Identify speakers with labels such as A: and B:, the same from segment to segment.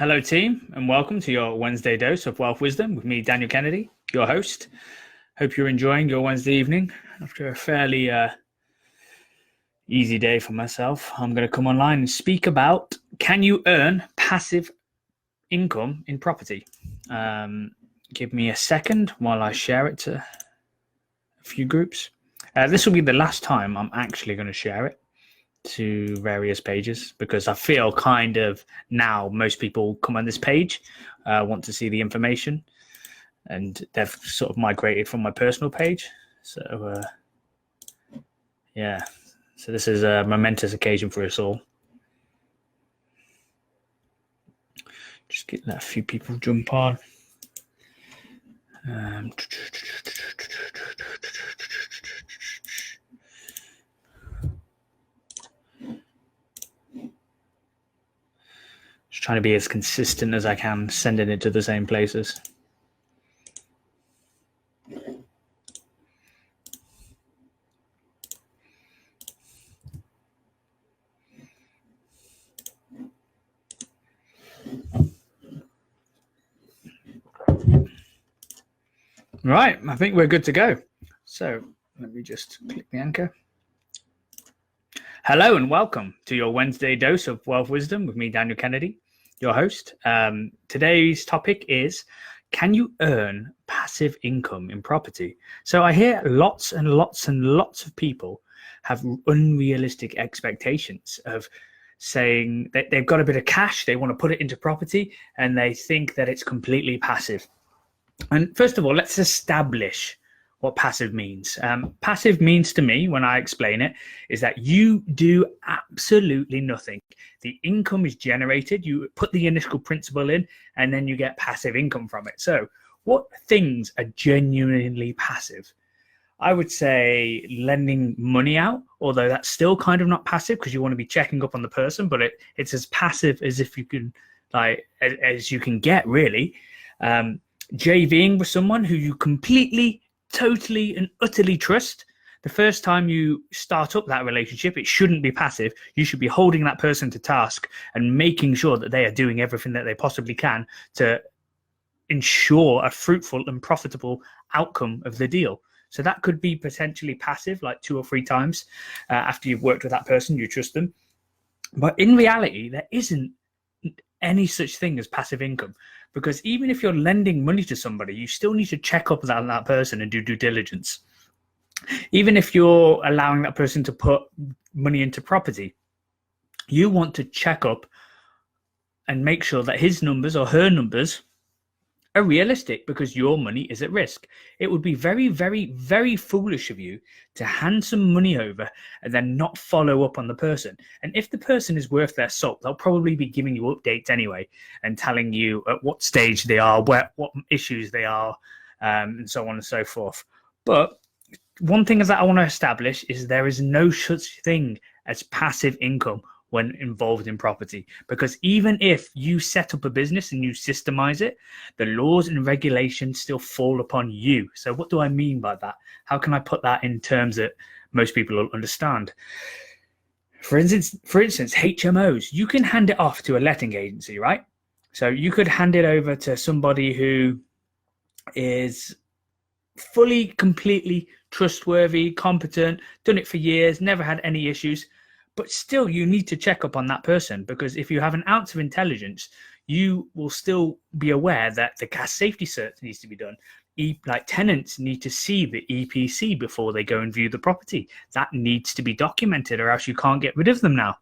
A: Hello, team, and welcome to your Wednesday dose of wealth wisdom with me, Daniel Kennedy, your host. Hope you're enjoying your Wednesday evening. After a fairly easy day for myself, I'm going to come online and speak about, can you earn passive income in property? Give me a second while I share it to a few groups. This will be the last time I'm actually going to share it to various pages, because I feel kind of now most people come on this page, want to see the information, and they've sort of migrated from my personal page. So so this is a momentous occasion for us all. Just get that a few people jump on. Just trying to be as consistent as I can, sending it to the same places. Right, I think we're good to go. So let me just click the anchor. Hello and welcome to your Wednesday dose of wealth wisdom with me, Daniel Kennedy, your host. Today's topic is, can you earn passive income in property? So I hear lots and lots and lots of people have unrealistic expectations of saying that they've got a bit of cash, they want to put it into property, and they think that it's completely passive. And first of all, let's establish what passive means. Passive means to me, when I explain it, is that you do absolutely nothing. The income is generated, you put the initial principal in, and then you get passive income from it. So what things are genuinely passive? I would say lending money out, although that's still kind of not passive because you want to be checking up on the person, but it's as passive as if you can, as you can get, really. JVing with someone who you completely, totally and utterly trust. The first time you start up that relationship, it shouldn't be passive. You should be holding that person to task and making sure that they are doing everything that they possibly can to ensure a fruitful and profitable outcome of the deal. So that could be potentially passive, like 2 or 3 times after you've worked with that person, you trust them. But in reality, there isn't any such thing as passive income, because even if you're lending money to somebody, you still need to check up on that person and do due diligence. Even if you're allowing that person to put money into property, you want to check up and make sure that his numbers or her numbers are realistic, because your money is at risk. It would be very, very, very foolish of you to hand some money over and then not follow up on the person. And if the person is worth their salt, they'll probably be giving you updates anyway and telling you at what stage they are, what issues they are, and so on and so forth. But one thing that I want to establish is there is no such thing as passive income when involved in property, because even if you set up a business and you systemize it, the laws and regulations still fall upon you. So what do I mean by that? How can I put that in terms that most people will understand? For instance, HMOs, you can hand it off to a letting agency, right? So you could hand it over to somebody who is fully, completely trustworthy, competent, done it for years, never had any issues. But still, you need to check up on that person, because if you have an ounce of intelligence, you will still be aware that the gas safety cert needs to be done. Like tenants need to see the EPC before they go and view the property. That needs to be documented, or else you can't get rid of them now.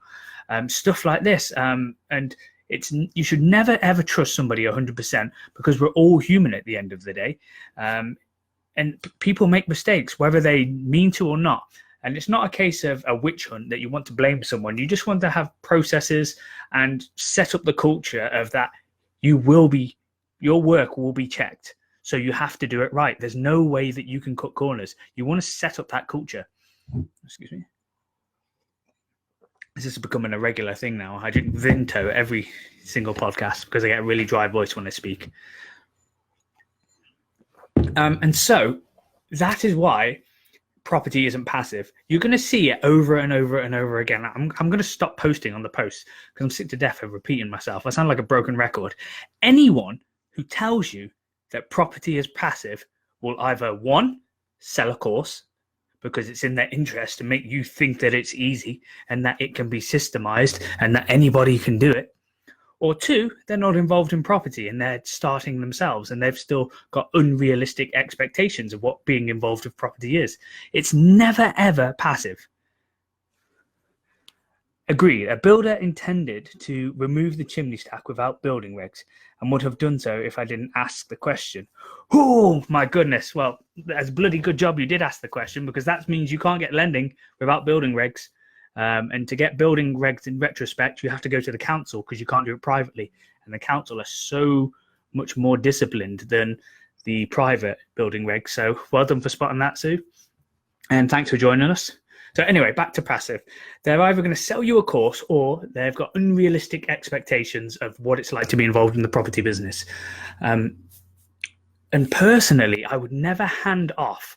A: Stuff like this. And you should never, ever trust somebody 100%, because we're all human at the end of the day. And people make mistakes, whether they mean to or not. And it's not a case of a witch hunt that you want to blame someone. You just want to have processes and set up the culture of that your work will be checked. So you have to do it right. There's no way that you can cut corners. You want to set up that culture. Excuse me. This is becoming a regular thing now. I drink Vinto every single podcast because I get a really dry voice when I speak. And so that is why property isn't passive, you're going to see it over and over and over again. I'm going to stop posting on the posts because I'm sick to death of repeating myself. I sound like a broken record. Anyone who tells you that property is passive will either, one, sell a course because it's in their interest to make you think that it's easy and that it can be systemized and that anybody can do it. Or two, they're not involved in property and they're starting themselves and they've still got unrealistic expectations of what being involved with property is. It's never, ever passive. Agreed, a builder intended to remove the chimney stack without building regs and would have done so if I didn't ask the question. Oh, my goodness. Well, that's a bloody good job you did ask the question, because that means you can't get lending without building regs. And to get building regs in retrospect, you have to go to the council because you can't do it privately. And the council are so much more disciplined than the private building regs. So well done for spotting that, Sue. And thanks for joining us. So anyway, back to passive. They're either going to sell you a course or they've got unrealistic expectations of what it's like to be involved in the property business. And personally, I would never hand off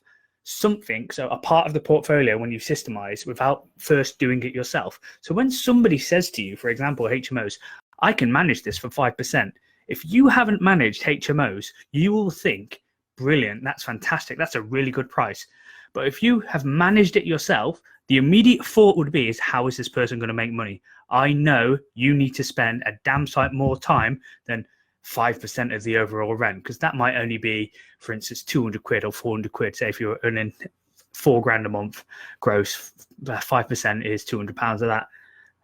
A: something, so a part of the portfolio when you systemize, without first doing it yourself. So when somebody says to you, for example, HMOs, I can manage this for 5%. If you haven't managed HMOs, you will think, brilliant, that's fantastic, that's a really good price. But if you have managed it yourself, the immediate thought would be, is how is this person going to make money? I know you need to spend a damn sight more time than 5% of the overall rent, because that might only be, for instance, 200 quid or 400 quid. Say if you're earning £4,000 a month gross, 5% is £200 of that.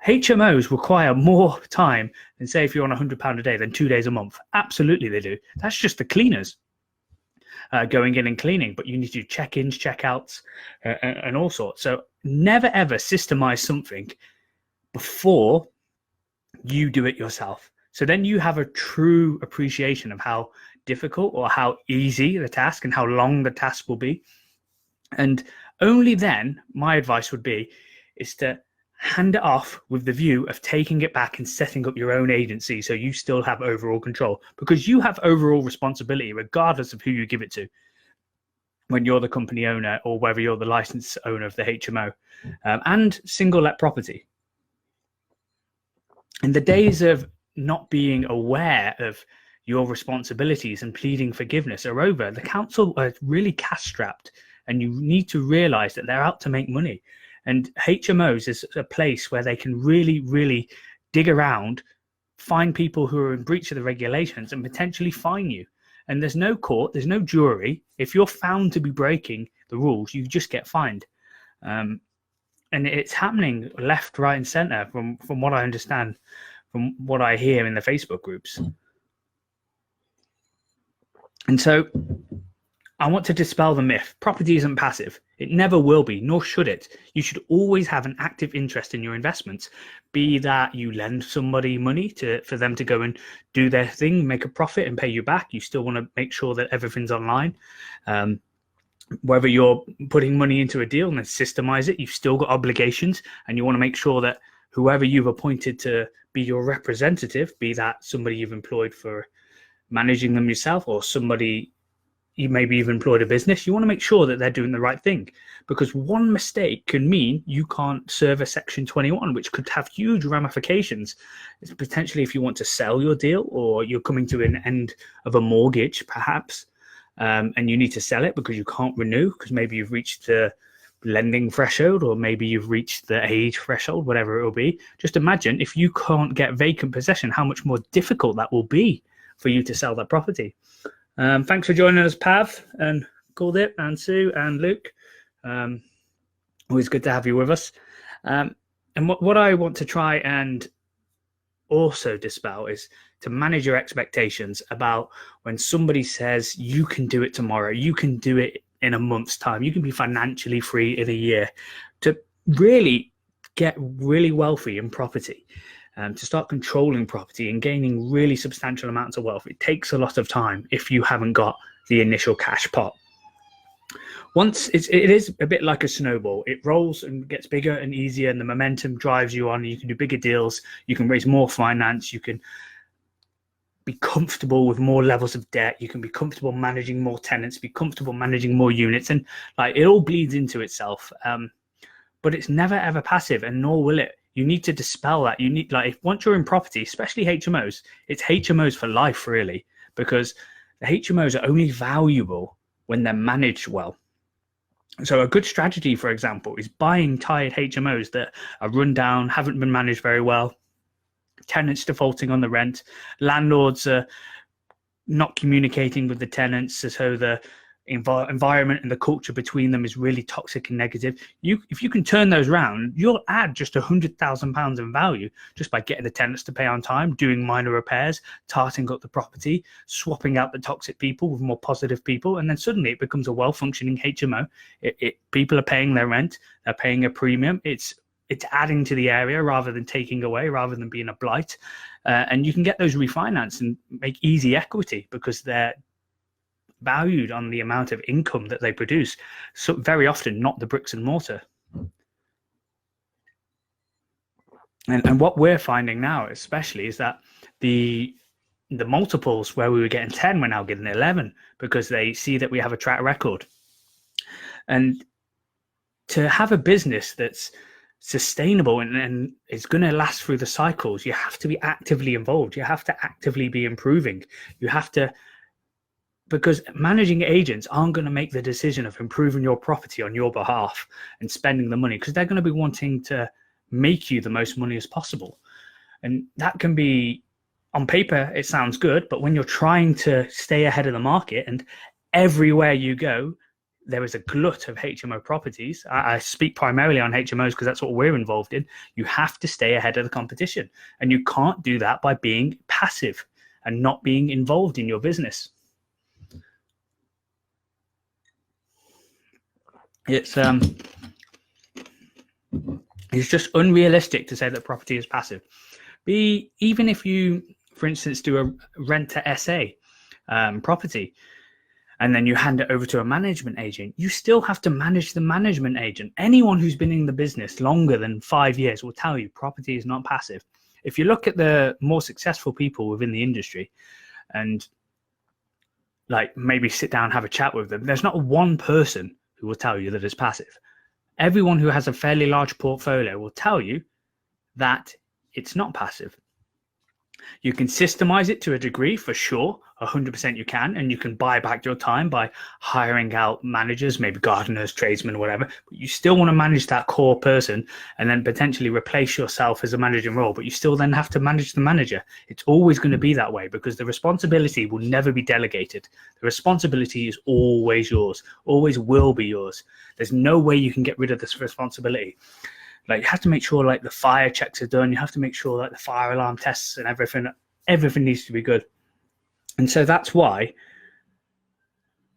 A: HMOs require more time than, say, if you're on £100 a day, than 2 days a month. Absolutely they do. That's just the cleaners going in and cleaning, but you need to do check-ins, check-outs, and all sorts. So never ever systemize something before you do it yourself. So then you have a true appreciation of how difficult or how easy the task and how long the task will be. And only then, my advice would be, is to hand it off with the view of taking it back and setting up your own agency so you still have overall control, because you have overall responsibility regardless of who you give it to when you're the company owner or whether you're the licensed owner of the HMO and single let property. In the days of not being aware of your responsibilities and pleading forgiveness are over. The council are really cash strapped, and you need to realize that they're out to make money. And HMOs is a place where they can really, really dig around, find people who are in breach of the regulations and potentially fine you. And there's no court, there's no jury. If you're found to be breaking the rules, you just get fined. And it's happening left, right, and center from what I understand, from what I hear in the Facebook groups. And so I want to dispel the myth. Property isn't passive. It never will be, nor should it. You should always have an active interest in your investments, be that you lend somebody money for them to go and do their thing, make a profit and pay you back. You still want to make sure that everything's online. Whether you're putting money into a deal and then systemize it, you've still got obligations, and you want to make sure that whoever you've appointed to be your representative, be that somebody you've employed for managing them yourself or somebody you maybe you've employed a business, you want to make sure that they're doing the right thing, because one mistake can mean you can't serve a Section 21, which could have huge ramifications. It's potentially if you want to sell your deal, or you're coming to an end of a mortgage perhaps, and you need to sell it because you can't renew because maybe you've reached the lending threshold, or maybe you've reached the age threshold, whatever it will be. Just imagine if you can't get vacant possession, how much more difficult that will be for you to sell that property. Thanks for joining us, Pav and Galdip and Sue and Luke. Always good to have you with us. And what I want to try and also dispel is to manage your expectations about when somebody says you can do it tomorrow, you can do it in a month's time, you can be financially free in a year. To really get really wealthy in property, to start controlling property and gaining really substantial amounts of wealth, it takes a lot of time if you haven't got the initial cash pot. Once it is a bit like a snowball. It rolls and gets bigger and easier, and the momentum drives you on. You can do bigger deals, you can raise more finance, you can be comfortable with more levels of debt. You can be comfortable managing more tenants, be comfortable managing more units, and like it all bleeds into itself. But it's never ever passive, and nor will it. You need to dispel that. You need, like, once you're in property, especially HMOs, it's HMOs for life, really, because the HMOs are only valuable when they're managed well. So a good strategy, for example, is buying tired HMOs that are run down, haven't been managed very well, tenants defaulting on the rent, landlords are not communicating with the tenants, so the environment and the culture between them is really toxic and negative. If you can turn those around, you'll add just £100,000 in value just by getting the tenants to pay on time, doing minor repairs, tarting up the property, swapping out the toxic people with more positive people, and then suddenly it becomes a well-functioning HMO. People are paying their rent, they're paying a premium. It's adding to the area rather than taking away, rather than being a blight. And you can get those refinanced and make easy equity because they're valued on the amount of income that they produce. So very often not the bricks and mortar. And what we're finding now, especially, is that the multiples where we were getting 10, we're now getting 11 because they see that we have a track record. And to have a business that's sustainable and is going to last through the cycles, you have to be actively involved. You have to actively be improving. You have to, because managing agents aren't going to make the decision of improving your property on your behalf and spending the money, because they're going to be wanting to make you the most money as possible. And that can be, on paper, it sounds good, but when you're trying to stay ahead of the market and everywhere you go, there is a glut of HMO properties. I speak primarily on HMOs because that's what we're involved in. You have to stay ahead of the competition, and you can't do that by being passive and not being involved in your business. It's just unrealistic to say that property is passive. Even if you, for instance, do a rent to SA property, and then you hand it over to a management agent, you still have to manage the management agent. Anyone who's been in the business longer than 5 years will tell you property is not passive. If you look at the more successful people within the industry and like maybe sit down and have a chat with them, there's not one person who will tell you that it's passive. Everyone who has a fairly large portfolio will tell you that it's not passive. You can systemize it to a degree, for sure, 100% you can, and you can buy back your time by hiring out managers, maybe gardeners, tradesmen, whatever, but you still want to manage that core person and then potentially replace yourself as a managing role, but you still then have to manage the manager. It's always going to be that way because the responsibility will never be delegated. The responsibility is always yours, always will be yours. There's no way you can get rid of this responsibility. Like, you have to make sure like the fire checks are done. You have to make sure that the fire alarm tests and everything needs to be good. And so that's why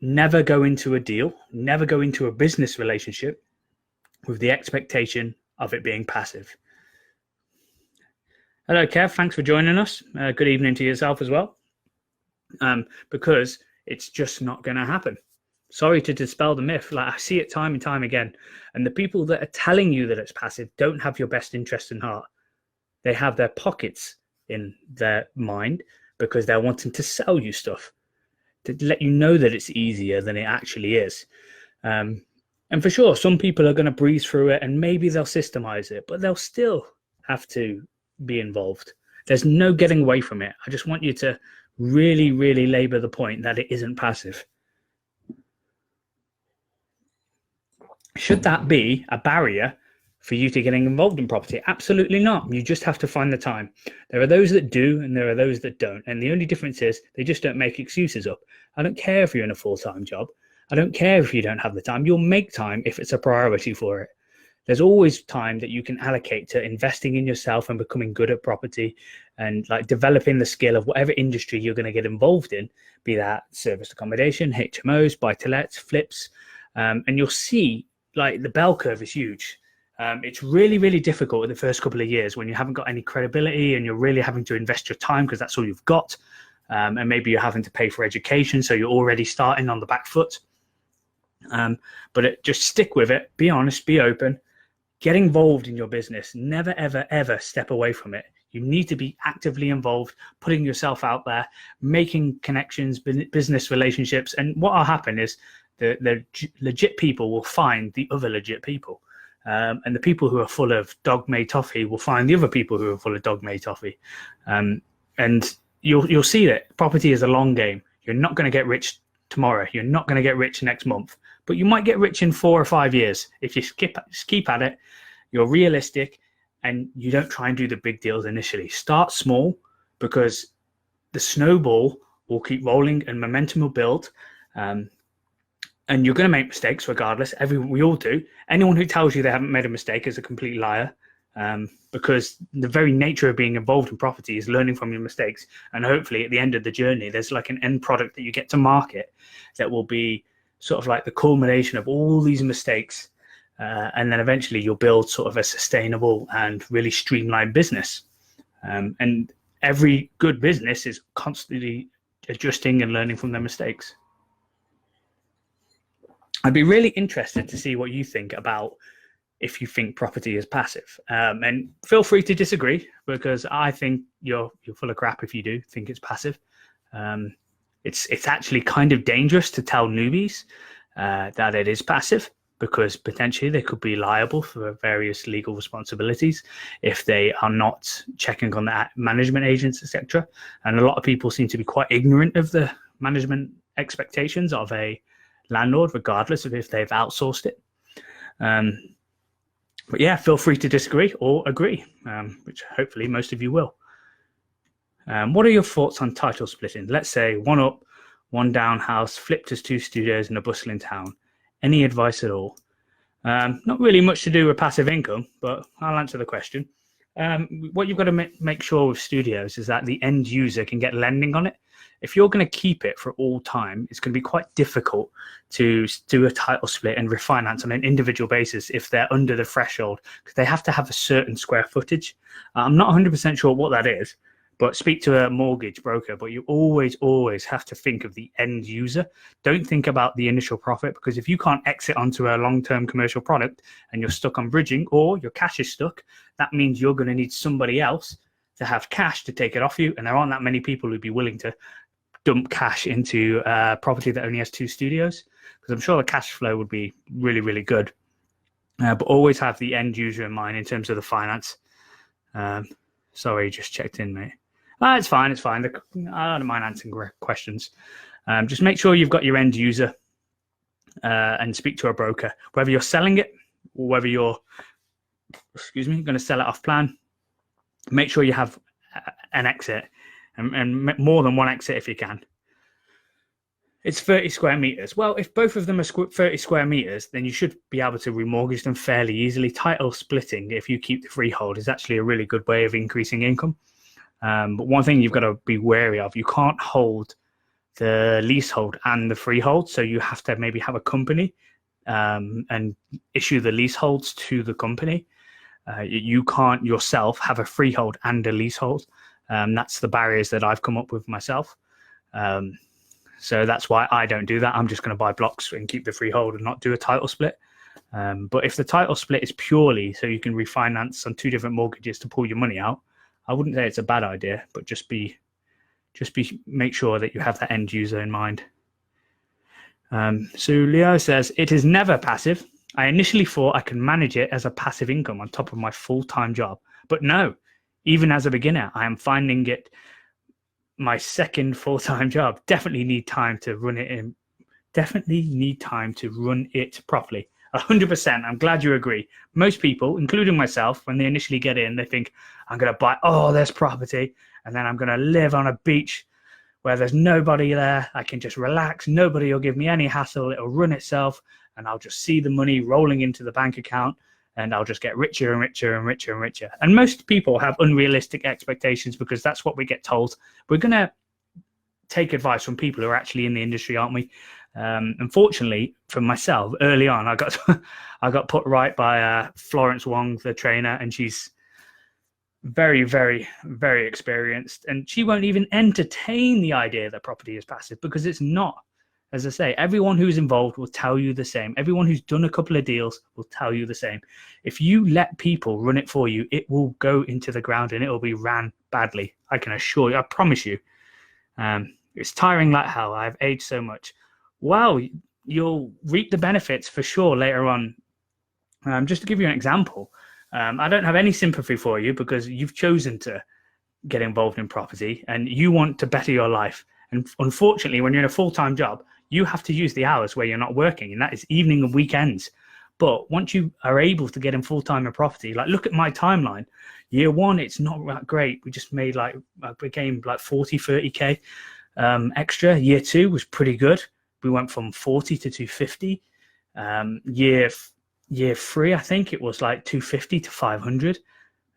A: never go into a deal, never go into a business relationship with the expectation of it being passive. Hello, Kev. Thanks for joining us. Good evening to yourself as well. Because it's just not going to happen. Sorry to dispel the myth. Like, I see it time and time again. And the people that are telling you that it's passive don't have your best interest in heart. They have their pockets in their mind because they're wanting to sell you stuff, to let you know that it's easier than it actually is. And for sure, some people are going to breeze through it and maybe they'll systemize it, but they'll still have to be involved. There's no getting away from it. I just want you to really, really labor the point that it isn't passive. Should that be a barrier for you to getting involved in property? Absolutely not. You just have to find the time. There are those that do and there are those that don't. And the only difference is they just don't make excuses up. I don't care if you're in a full-time job. I don't care if you don't have the time. You'll make time if it's a priority for it. There's always time that you can allocate to investing in yourself and becoming good at property and like developing the skill of whatever industry you're going to get involved in, be that service accommodation, HMOs, buy-to-lets, flips. And you'll see like the bell curve is huge. It's really, really difficult in the first couple of years when you haven't got any credibility and you're really having to invest your time because that's all you've got. And maybe you're having to pay for education, so you're already starting on the back foot. But just stick with it. Be honest, be open, get involved in your business. Never, ever, ever step away from it. You need to be actively involved, putting yourself out there, making connections, business relationships. And what will happen is the legit people will find the other legit people. And the people who are full of dog-made toffee will find the other people who are full of dog-made toffee. And you'll see that property is a long game. You're not going to get rich tomorrow. You're not going to get rich next month. But you might get rich in 4 or 5 years if you keep at it. You're realistic, and you don't try and do the big deals initially. Start small, because the snowball will keep rolling and momentum will build. And you're going to make mistakes regardless. We all do. Anyone who tells you they haven't made a mistake is a complete liar, because the very nature of being involved in property is learning from your mistakes. And hopefully at the end of the journey, there's like an end product that you get to market that will be sort of like the culmination of all these mistakes. And then eventually you'll build sort of a sustainable and really streamlined business. And every good business is constantly adjusting and learning from their mistakes. I'd be really interested to see what you think about if you think property is passive. And feel free to disagree, because I think you're full of crap if you do think it's passive. It's actually kind of dangerous to tell newbies that it is passive, because potentially they could be liable for various legal responsibilities if they are not checking on the management agents, etc. And a lot of people seem to be quite ignorant of the management expectations of a landlord, regardless of if they've outsourced it. But yeah, feel free to disagree or agree, which hopefully most of you will. What are your thoughts on title splitting? Let's say one up, one down house, flipped as 2 studios in a bustling town. Any advice at all? Not really much to do with passive income, but I'll answer the question. What you've got to make sure with studios is that the end user can get lending on it. If you're going to keep it for all time, it's going to be quite difficult to do a title split and refinance on an individual basis if they're under the threshold, because they have to have a certain square footage. I'm not 100% sure what that is, but speak to a mortgage broker. But you always have to think of the end user. Don't think about the initial profit, because if you can't exit onto a long-term commercial product and you're stuck on bridging, or your cash is stuck, that means you're going to need somebody else to have cash to take it off you. And there aren't that many people who'd be willing to dump cash into a property that only has 2 studios, because I'm sure the cash flow would be really, really good. But always have the end user in mind in terms of the finance. Sorry, just checked in, mate. It's fine. I don't mind answering questions. Just make sure you've got your end user and speak to a broker, whether you're selling it or whether you're, going to sell it off plan. Make sure you have an exit, and more than one exit if you can. It's 30 square meters. Well, if both of them are 30 square meters, then you should be able to remortgage them fairly easily. Title splitting, if you keep the freehold, is actually a really good way of increasing income. But one thing you've got to be wary of, you can't hold the leasehold and the freehold. So you have to maybe have a company and issue the leaseholds to the company. You can't yourself have a freehold and a leasehold. That's the barriers that I've come up with myself. So that's why I don't do that. I'm just going to buy blocks and keep the freehold and not do a title split. But if the title split is purely so you can refinance on 2 different mortgages to pull your money out, I wouldn't say it's a bad idea, but make sure that you have that end user in mind. So Leo says, it is never passive. I initially thought I could manage it as a passive income on top of my full-time job, but no, even as a beginner, I am finding it my second full-time job. Definitely need time to run it properly. 100%. I'm glad you agree. Most people, including myself, when they initially get in, they think, I'm going to buy all this property and then I'm going to live on a beach where there's nobody there. I can just relax. Nobody will give me any hassle. It'll run itself and I'll just see the money rolling into the bank account and I'll just get richer and richer and richer and richer. And most people have unrealistic expectations because that's what we get told. We're going to take advice from people who are actually in the industry, aren't we? Unfortunately for myself, early on, I got put right by Florence Wong, the trainer, and she's very, very, very experienced, and she won't even entertain the idea that property is passive because it's not. As I say, everyone who's involved will tell you the same. Everyone who's done a couple of deals will tell you the same. If you let people run it for you, it will go into the ground and it will be ran badly. I can assure you, I promise you. It's tiring like hell. I've aged so much. Well, you'll reap the benefits for sure later on. Just to give you an example, I don't have any sympathy for you because you've chosen to get involved in property and you want to better your life. And unfortunately, when you're in a full-time job, you have to use the hours where you're not working, and that is evening and weekends. But once you are able to get in full-time in property, like look at my timeline. Year one, it's not that great. We just made became like 40, 30K extra. Year two was pretty good. We went from 40 to 250. Year three, I think it was like 250 to 500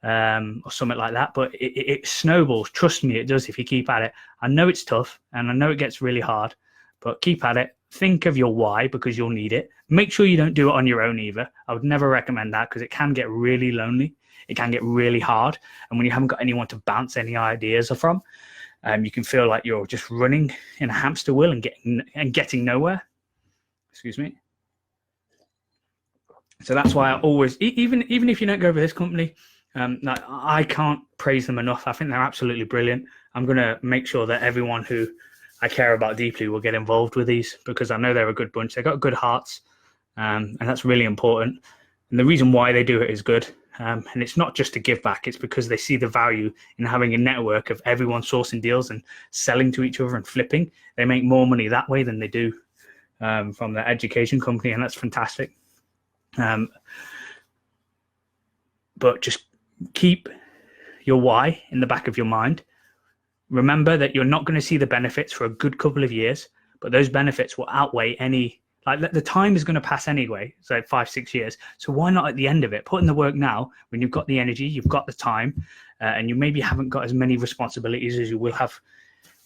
A: or something like that. But it snowballs. Trust me, it does if you keep at it. I know it's tough and I know it gets really hard, but keep at it. Think of your why because you'll need it. Make sure you don't do it on your own either. I would never recommend that because it can get really lonely. It can get really hard. And when you haven't got anyone to bounce any ideas from, you can feel like you're just running in a hamster wheel and getting nowhere. Excuse me. So that's why I always, even if you don't go for this company, I can't praise them enough. I think they're absolutely brilliant. I'm going to make sure that everyone who I care about deeply will get involved with these because I know they're a good bunch. They've got good hearts, and that's really important. And the reason why they do it is good. And it's not just to give back. It's because they see the value in having a network of everyone sourcing deals and selling to each other and flipping. They make more money that way than they do from their education company, and that's fantastic. But just keep your why in the back of your mind. Remember that you're not going to see the benefits for a good couple of years, but those benefits will outweigh any, like the time is going to pass anyway, so 5-6 years. So why not at the end of it, put in the work now when you've got the energy, you've got the time, and you maybe haven't got as many responsibilities as you will have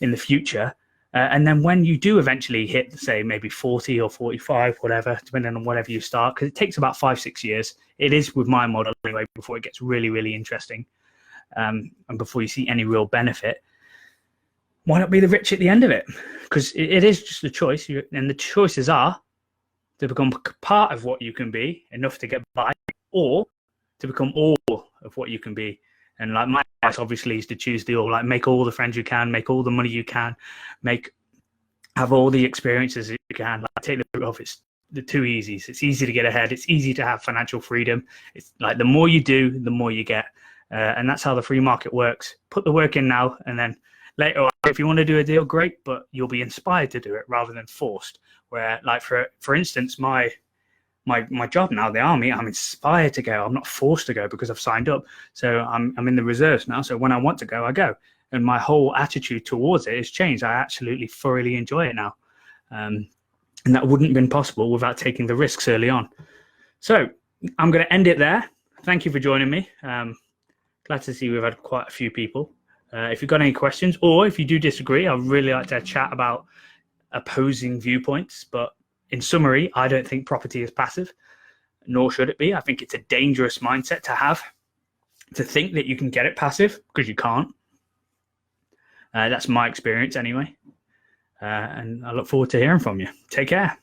A: in the future. And then when you do eventually hit, say, maybe 40 or 45, whatever, depending on whatever you start, because it takes about 5-6 years. It is with my model anyway, before it gets really, really interesting, and before you see any real benefit. Why not be the rich at the end of it? Because it is just a choice. And the choices are to become part of what you can be, enough to get by, or to become all of what you can be. And like my advice obviously is to choose the all, like make all the friends you can, make all the money you can, have all the experiences you can, like take the route off. It's the two easies. It's easy to get ahead. It's easy to have financial freedom. It's like the more you do, the more you get. And that's how the free market works. Put the work in now, and then later on, if you want to do a deal, great, but you'll be inspired to do it rather than forced. Where, like for instance, my job now, the army, I'm inspired to go. I'm not forced to go because I've signed up. So I'm in the reserves now. So when I want to go, I go. And my whole attitude towards it has changed. I absolutely thoroughly enjoy it now. And that wouldn't have been possible without taking the risks early on. So I'm going to end it there. Thank you for joining me. Glad to see we've had quite a few people. If you've got any questions, or if you do disagree, I'd really like to chat about opposing viewpoints. But in summary, I don't think property is passive, nor should it be. I think it's a dangerous mindset to have, to think that you can get it passive, because you can't. That's my experience anyway. And I look forward to hearing from you. Take care.